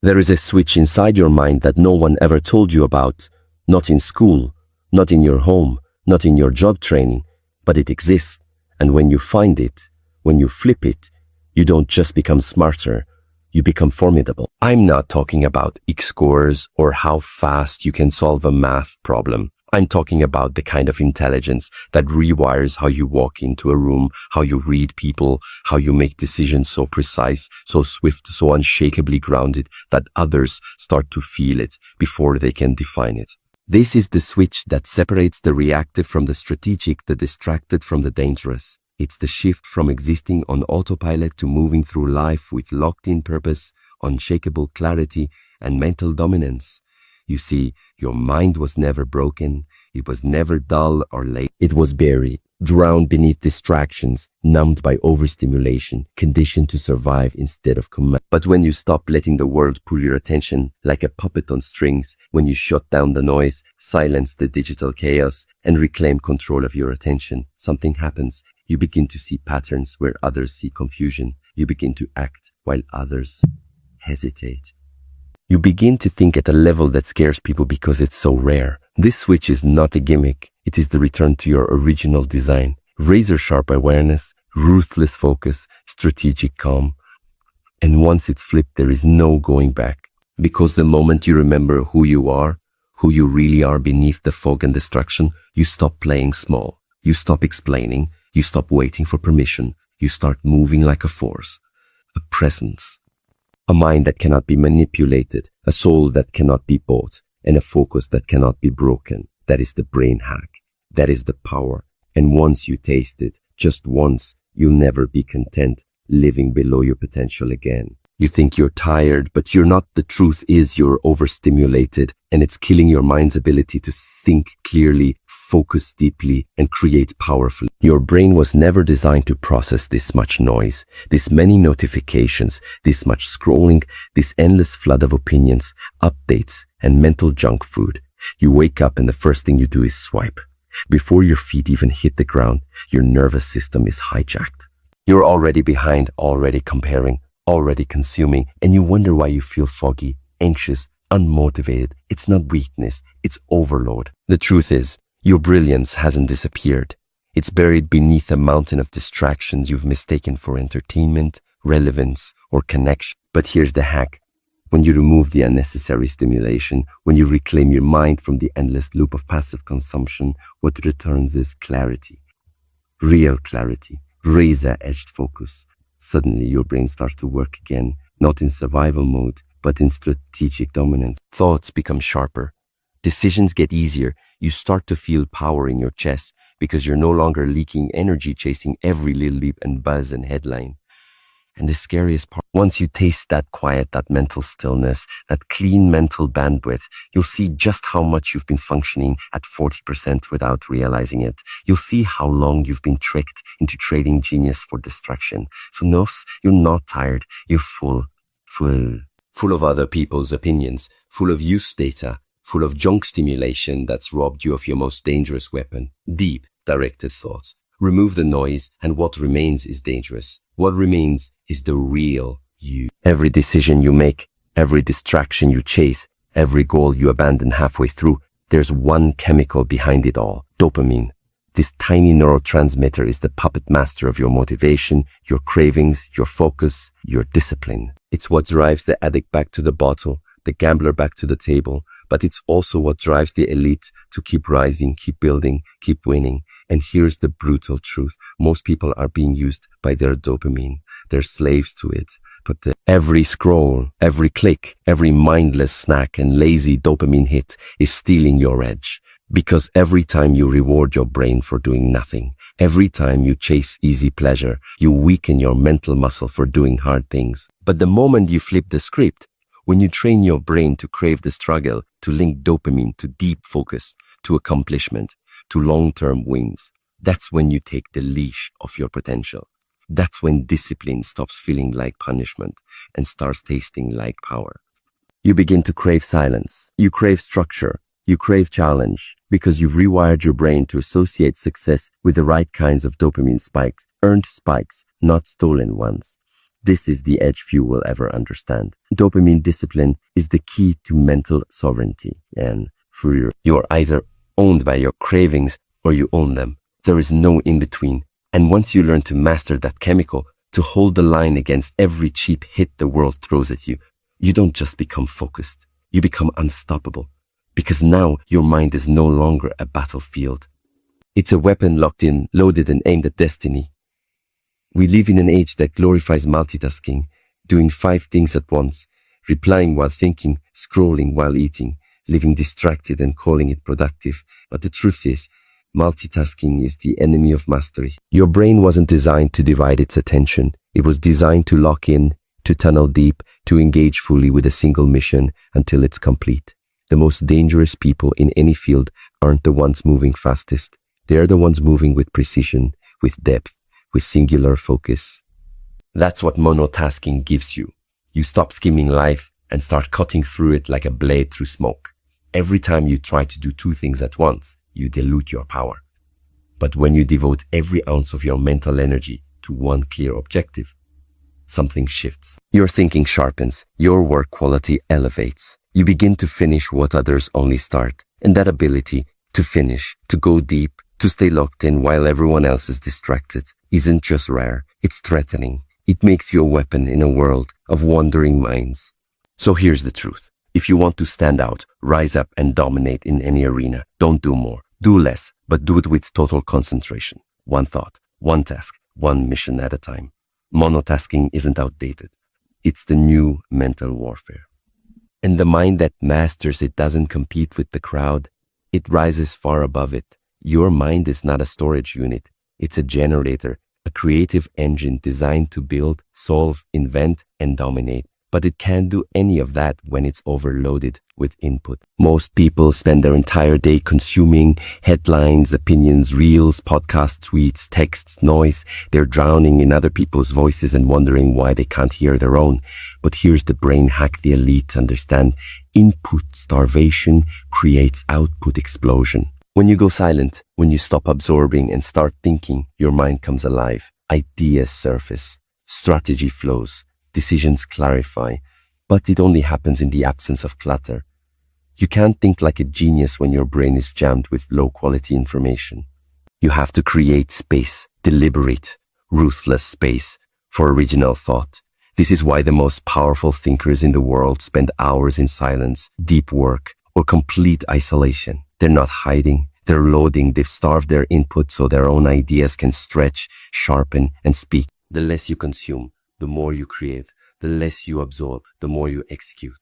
There is a switch inside your mind that no one ever told you about, not in school, not in your home, not in your job training, but it exists. And when you find it, when you flip it, you don't just become smarter, you become formidable. I'm not talking about scores or how fast you can solve a math problem. I'm talking about the kind of intelligence that rewires how you walk into a room, how you read people, how you make decisions so precise, so swift, so unshakably grounded that others start to feel it before they can define it. This is the switch that separates the reactive from the strategic, the distracted from the dangerous. It's the shift from existing on autopilot to moving through life with locked-in purpose, unshakable clarity, and mental dominance. You see, your mind was never broken, it was never dull or late. It was buried, drowned beneath distractions, numbed by overstimulation, conditioned to survive instead of command. But when you stop letting the world pull your attention like a puppet on strings, when you shut down the noise, silence the digital chaos, and reclaim control of your attention, something happens. You begin to see patterns where others see confusion. You begin to act while others hesitate. You begin to think at a level that scares people because it's so rare. This switch is not a gimmick. It is the return to your original design. Razor-sharp awareness, ruthless focus, strategic calm. And once it's flipped, there is no going back. Because the moment you remember who you really are beneath the fog and distraction, you stop playing small. You stop explaining. You stop waiting for permission. You start moving like a force, a presence. A mind that cannot be manipulated, a soul that cannot be bought, and a focus that cannot be broken. That is the brain hack. That is the power. And once you taste it, just once, you'll never be content living below your potential again. You think you're tired, but you're not. The truth is you're overstimulated, and it's killing your mind's ability to think clearly, focus deeply, and create powerfully. Your brain was never designed to process this much noise, this many notifications, this much scrolling, this endless flood of opinions, updates, and mental junk food. You wake up and the first thing you do is swipe. Before your feet even hit the ground, your nervous system is hijacked. You're already behind, already comparing, already consuming, and you wonder why you feel foggy, anxious, unmotivated. It's not weakness, it's overload. The truth is, your brilliance hasn't disappeared. It's buried beneath a mountain of distractions you've mistaken for entertainment, relevance, or connection. But here's the hack. When you remove the unnecessary stimulation, when you reclaim your mind from the endless loop of passive consumption, what returns is clarity. Real clarity, razor-edged focus. Suddenly your brain starts to work again, not in survival mode, but in strategic dominance. Thoughts become sharper. Decisions get easier. You start to feel power in your chest because you're no longer leaking energy chasing every little leap and buzz and headline. And the scariest part, once you taste that quiet, that mental stillness, that clean mental bandwidth, you'll see just how much you've been functioning at 40% without realizing it. You'll see how long you've been tricked into trading genius for distraction. So no, you're not tired. You're full of other people's opinions, full of use data, full of junk stimulation that's robbed you of your most dangerous weapon, deep, directed thoughts. Remove the noise, and what remains is dangerous. What remains is the real you. Every decision you make, every distraction you chase, every goal you abandon halfway through, there's one chemical behind it all, dopamine. This tiny neurotransmitter is the puppet master of your motivation, your cravings, your focus, your discipline. It's what drives the addict back to the bottle, the gambler back to the table, but it's also what drives the elite to keep rising, keep building, keep winning. And here's the brutal truth. Most people are being used by their dopamine. They're slaves to it. But every scroll, every click, every mindless snack and lazy dopamine hit is stealing your edge. Because every time you reward your brain for doing nothing, every time you chase easy pleasure, you weaken your mental muscle for doing hard things. But the moment you flip the script, when you train your brain to crave the struggle, to link dopamine to deep focus, to accomplishment, to long-term wins, that's when you take the leash off your potential. That's when discipline stops feeling like punishment and starts tasting like power. You begin to crave silence. You crave structure. You crave challenge because you've rewired your brain to associate success with the right kinds of dopamine spikes, earned spikes, not stolen ones. This is the edge few will ever understand. Dopamine discipline is the key to mental sovereignty. And you're either owned by your cravings or you own them. There is no in between. And once you learn to master that chemical, to hold the line against every cheap hit the world throws at you, you don't just become focused. You become unstoppable. Because now your mind is no longer a battlefield. It's a weapon locked in, loaded and aimed at destiny. We live in an age that glorifies multitasking, doing 5 things at once, replying while thinking, scrolling while eating, living distracted and calling it productive. But the truth is, multitasking is the enemy of mastery. Your brain wasn't designed to divide its attention. It was designed to lock in, to tunnel deep, to engage fully with a single mission until it's complete. The most dangerous people in any field aren't the ones moving fastest. They're the ones moving with precision, with depth, with singular focus. That's what monotasking gives you. You stop skimming life and start cutting through it like a blade through smoke. Every time you try to do 2 things at once, you dilute your power. But when you devote every ounce of your mental energy to one clear objective, something shifts. Your thinking sharpens, your work quality elevates. You begin to finish what others only start. And that ability to finish, to go deep, to stay locked in while everyone else is distracted, isn't just rare, it's threatening. It makes you a weapon in a world of wandering minds. So here's the truth. If you want to stand out, rise up and dominate in any arena, don't do more. Do less, but do it with total concentration. One thought, one task, one mission at a time. Monotasking isn't outdated. It's the new mental warfare. And the mind that masters it doesn't compete with the crowd. It rises far above it. Your mind is not a storage unit. It's a generator, a creative engine designed to build, solve, invent, and dominate. But it can't do any of that when it's overloaded with input. Most people spend their entire day consuming headlines, opinions, reels, podcasts, tweets, texts, noise. They're drowning in other people's voices and wondering why they can't hear their own. But here's the brain hack the elite understand. Input starvation creates output explosion. When you go silent, when you stop absorbing and start thinking, your mind comes alive. Ideas surface. Strategy flows. Decisions clarify, but it only happens in the absence of clutter. You can't think like a genius when your brain is jammed with low-quality information. You have to create space, deliberate, ruthless space for original thought. This is why the most powerful thinkers in the world spend hours in silence, deep work, or complete isolation. They're not hiding, they're loading, they've starved their input so their own ideas can stretch, sharpen, and speak. The less you consume, the more you create, the less you absorb, the more you execute.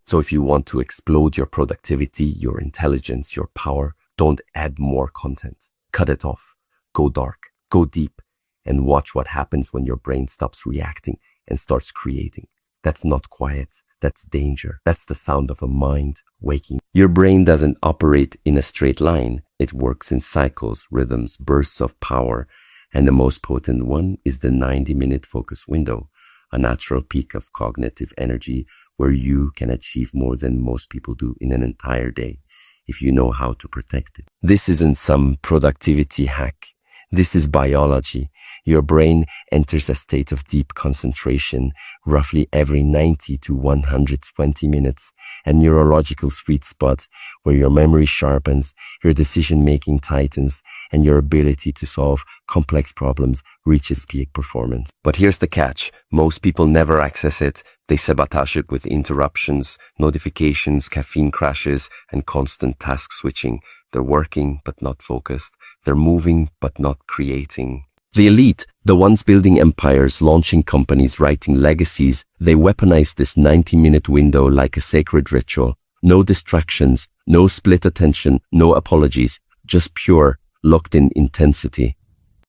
So if you want to explode your productivity, your intelligence, your power, don't add more content. Cut it off. Go dark, go deep, and watch what happens when your brain stops reacting and starts creating. That's not quiet. That's danger. That's the sound of a mind waking. Your brain doesn't operate in a straight line. It works in cycles, rhythms, bursts of power. And the most potent one is the 90-minute focus window, a natural peak of cognitive energy where you can achieve more than most people do in an entire day if you know how to protect it. This isn't some productivity hack. This is biology. Your brain enters a state of deep concentration roughly every 90 to 120 minutes, a neurological sweet spot where your memory sharpens, your decision-making tightens, and your ability to solve complex problems reaches peak performance. But here's the catch. Most people never access it. They sabotage it with interruptions, notifications, caffeine crashes, and constant task switching. They're working, but not focused. They're moving, but not creating. The elite, the ones building empires, launching companies, writing legacies, they weaponize this 90-minute window like a sacred ritual. No distractions, no split attention, no apologies, just pure, locked-in intensity.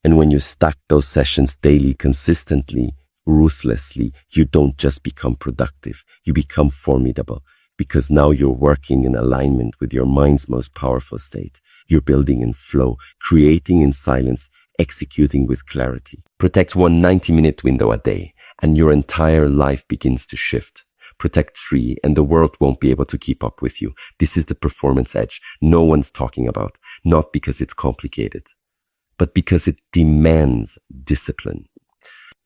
And when you stack those sessions daily, consistently, ruthlessly, you don't just become productive, you become formidable. Because now you're working in alignment with your mind's most powerful state. You're building in flow, creating in silence, executing with clarity. Protect one 90-minute window a day, and your entire life begins to shift. Protect 3, and the world won't be able to keep up with you. This is the performance edge no one's talking about, not because it's complicated, but because it demands discipline.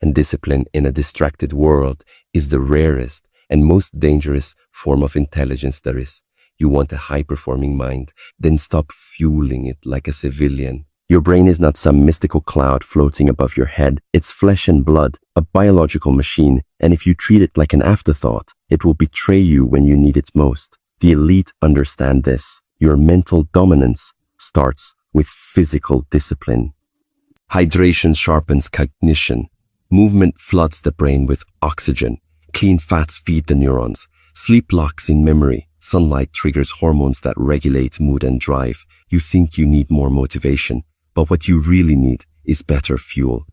And discipline in a distracted world is the rarest and most dangerous form of intelligence there is. You want a high-performing mind, then stop fueling it like a civilian. Your brain is not some mystical cloud floating above your head. It's flesh and blood, a biological machine, and if you treat it like an afterthought, it will betray you when you need it most. The elite understand this. Your mental dominance starts with physical discipline. Hydration sharpens cognition. Movement floods the brain with oxygen. Clean fats feed the neurons. Sleep locks in memory. Sunlight triggers hormones that regulate mood and drive. You think you need more motivation, but what you really need is better fuel.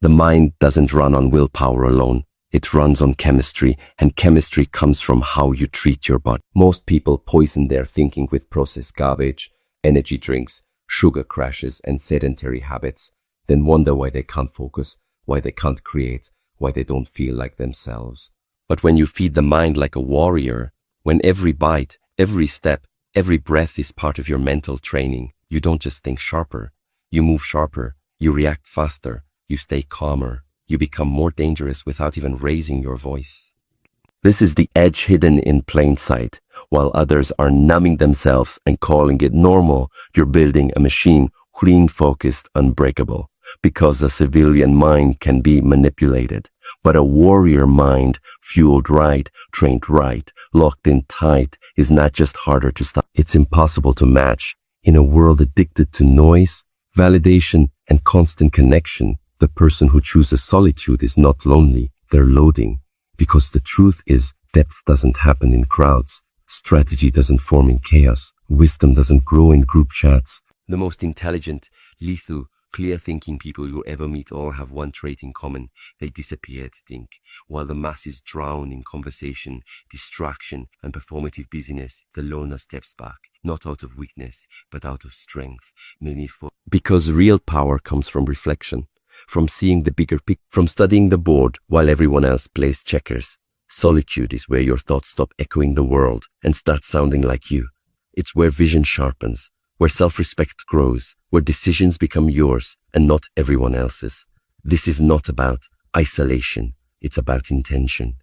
The mind doesn't run on willpower alone. It runs on chemistry, and chemistry comes from how you treat your body. Most people poison their thinking with processed garbage, energy drinks, sugar crashes, and sedentary habits, then wonder why they can't focus, why they can't create, why they don't feel like themselves. But when you feed the mind like a warrior, when every bite, every step, every breath is part of your mental training, you don't just think sharper. You move sharper, you react faster, you stay calmer, you become more dangerous without even raising your voice. This is the edge hidden in plain sight. While others are numbing themselves and calling it normal, you're building a machine, clean, focused, unbreakable. Because a civilian mind can be manipulated, but a warrior mind, fueled right, trained right, locked in tight, is not just harder to stop, it's impossible to match. In a world addicted to noise, validation, and constant connection, the person who chooses solitude is not lonely, they're loading. Because the truth is, depth doesn't happen in crowds, strategy doesn't form in chaos, wisdom doesn't grow in group chats. The most intelligent, lethal, clear-thinking people you ever meet all have one trait in common. They disappear to think. While the masses drown in conversation, distraction, and performative busyness, the loner steps back, not out of weakness, but out of strength. Because real power comes from reflection, from seeing the bigger picture, from studying the board while everyone else plays checkers. Solitude is where your thoughts stop echoing the world and start sounding like you. It's where vision sharpens, where self-respect grows, where decisions become yours and not everyone else's. This is not about isolation, it's about intention.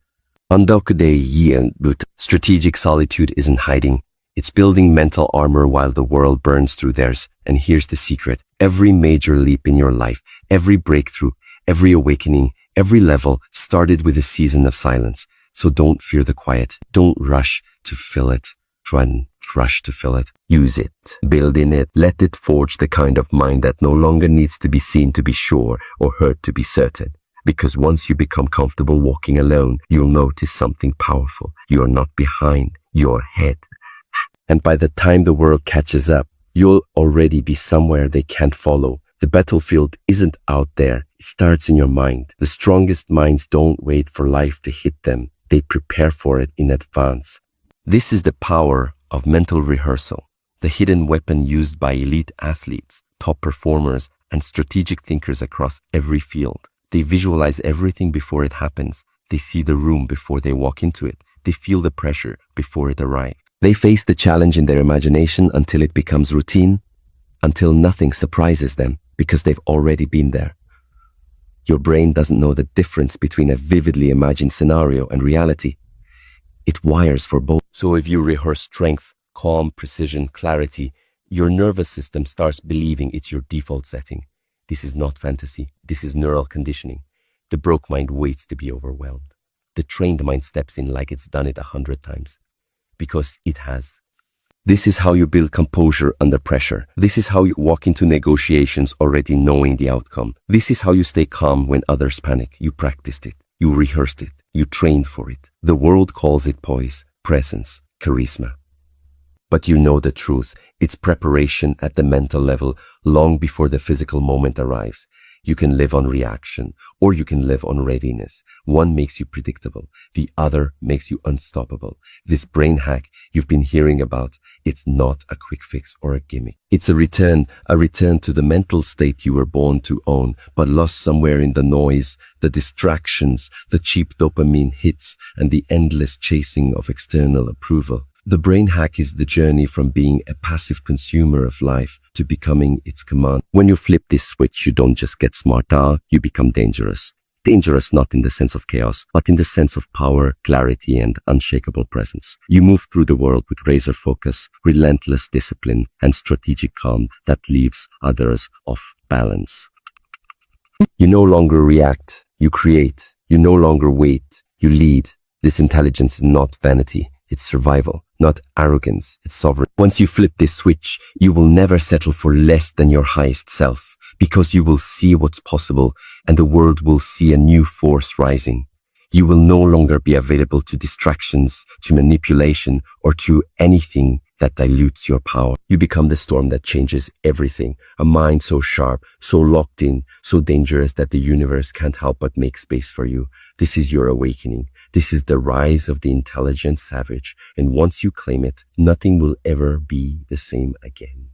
Strategic solitude isn't hiding, it's building mental armor while the world burns through theirs. And here's the secret: every major leap in your life, every breakthrough, every awakening, every level started with a season of silence. So don't fear the quiet, don't rush to fill it. Rush to fill it. Use it. Build in it. Let it forge the kind of mind that no longer needs to be seen to be sure or heard to be certain. Because once you become comfortable walking alone, you'll notice something powerful. You're not behind, you're ahead. And by the time the world catches up, you'll already be somewhere they can't follow. The battlefield isn't out there. It starts in your mind. The strongest minds don't wait for life to hit them. They prepare for it in advance. This is the power of mental rehearsal, the hidden weapon used by elite athletes, top performers, and strategic thinkers across every field. They visualize everything before it happens. They see the room before they walk into it. They feel the pressure before it arrives. They face the challenge in their imagination until it becomes routine, until nothing surprises them because they've already been there. Your brain doesn't know the difference between a vividly imagined scenario and reality. It wires for both. So if you rehearse strength, calm, precision, clarity, your nervous system starts believing it's your default setting. This is not fantasy. This is neural conditioning. The broke mind waits to be overwhelmed. The trained mind steps in like it's done it 100 times. Because it has. This is how you build composure under pressure. This is how you walk into negotiations already knowing the outcome. This is how you stay calm when others panic. You practiced it. You rehearsed it. You trained for it. The world calls it poise, presence, charisma. But you know the truth. It's preparation at the mental level long before the physical moment arrives. You can live on reaction or you can live on readiness. One makes you predictable. The other makes you unstoppable. This brain hack you've been hearing about, it's not a quick fix or a gimmick. It's a return to the mental state you were born to own, but lost somewhere in the noise, the distractions, the cheap dopamine hits, and the endless chasing of external approval. The brain hack is the journey from being a passive consumer of life to becoming its command. When you flip this switch, you don't just get smarter, you become dangerous. Dangerous not in the sense of chaos, but in the sense of power, clarity, and unshakable presence. You move through the world with razor focus, relentless discipline, and strategic calm that leaves others off balance. You no longer react, you create. You no longer wait, you lead. This intelligence is not vanity, it's survival. Not arrogance, it's sovereign. Once you flip this switch, you will never settle for less than your highest self, because you will see what's possible and the world will see a new force rising. You will no longer be available to distractions, to manipulation, or to anything that dilutes your power. You become the storm that changes everything, a mind so sharp, so locked in, so dangerous that the universe can't help but make space for you. This is your awakening. This is the rise of the intelligent savage, and once you claim it, nothing will ever be the same again.